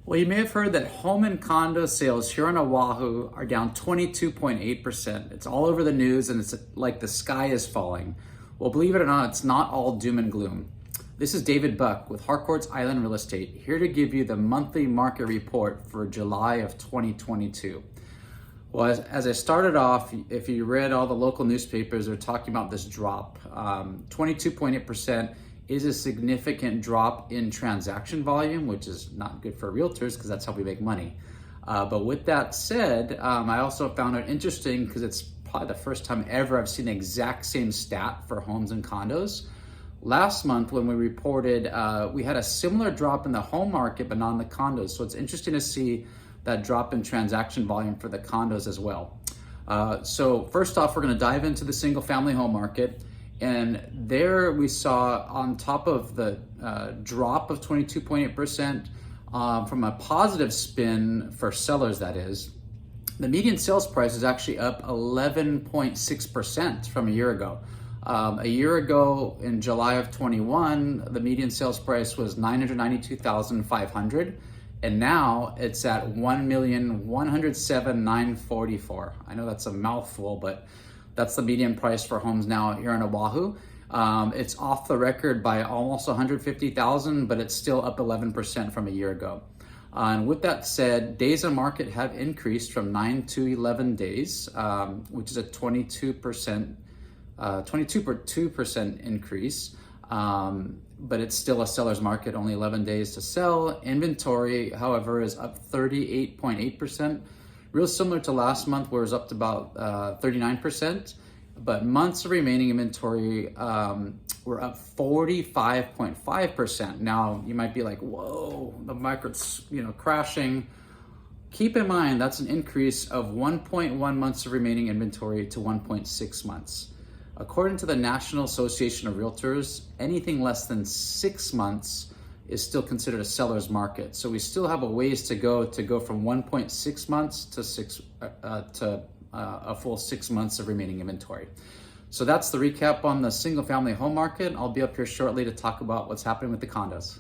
Well, you may have heard that home and condo sales here on Oahu are down 22.8%. It's all over the news and it's like the sky is falling. Well, believe it or not, it's not all doom and gloom. This is David Buck with Harcourts Island Real Estate, here to give you the monthly market report for July of 2022. Well, as I started off, if you read all the local newspapers, they're talking about this drop. 22.8% is a significant drop in transaction volume, which is not good for realtors because that's how we make money. But with that said, I also found it interesting because it's probably the first time ever I've seen the exact same stat for homes and condos. Last month when we reported, we had a similar drop in the home market, but not in the condos. So it's interesting to see that drop in transaction volume for the condos as well. So first off, we're gonna dive into the single family home market. And there we saw, on top of the drop of 22.8%, from a positive spin for sellers, that is, the median sales price is actually up 11.6% from a year ago. A year ago, in July of 21, the median sales price was $992,500, and now it's at $1,107,944. I know that's a mouthful, but that's the median price for homes now here in Oahu. It's off the record by almost 150,000, but it's still up 11% from a year ago. And with that said, days on market have increased from 9 to 11 days, which is a 22% increase. But it's still a seller's market, only 11 days to sell. Inventory, however, is up 38.8%. Real similar to last month, where it was up to about 39%, but months of remaining inventory were up 45.5%. Now you might be like, "Whoa, the market's crashing." Keep in mind that's an increase of 1.1 months of remaining inventory to 1.6 months. According to the National Association of Realtors, anything less than 6 months is still considered a seller's market. So we still have a ways to go from 1.6 months to a full 6 months of remaining inventory. So that's the recap on the single family home market. I'll be up here shortly to talk about what's happening with the condos.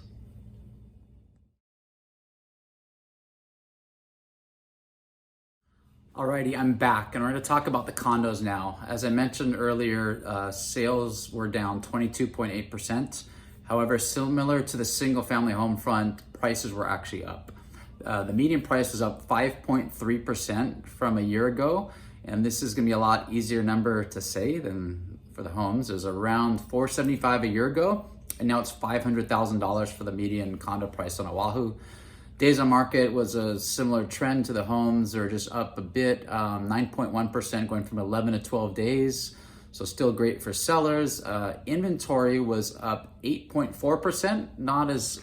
Alrighty, I'm back and we're going to talk about the condos now. As I mentioned earlier, sales were down 22.8%. However, similar to the single family home front, prices were actually up. The median price was up 5.3% from a year ago, and this is gonna be a lot easier number to say than for the homes. It was around $475 a year ago, and now it's $500,000 for the median condo price on Oahu. Days on market was a similar trend to the homes. They're just up a bit, 9.1%, going from 11 to 12 days. So still great for sellers. Inventory was up 8.4%, not as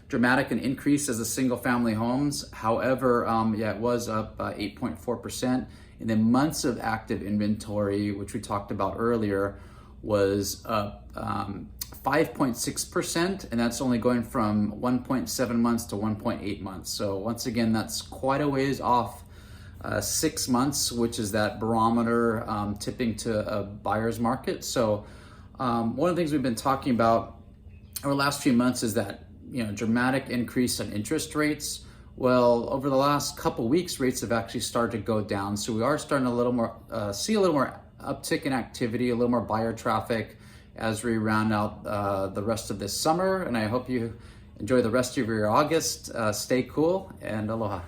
dramatic an increase as the single family homes. However, it was up 8.4%. And then months of active inventory, which we talked about earlier, was up 5.6%, and that's only going from 1.7 months to 1.8 months. So once again, that's quite a ways off 6 months, which is that barometer tipping to a buyer's market. So one of the things we've been talking about over the last few months is that dramatic increase in interest rates. Well, over the last couple weeks, rates have actually started to go down. So we are starting see a little more uptick in activity, a little more buyer traffic as we round out the rest of this summer. And I hope you enjoy the rest of your August. Stay cool and aloha.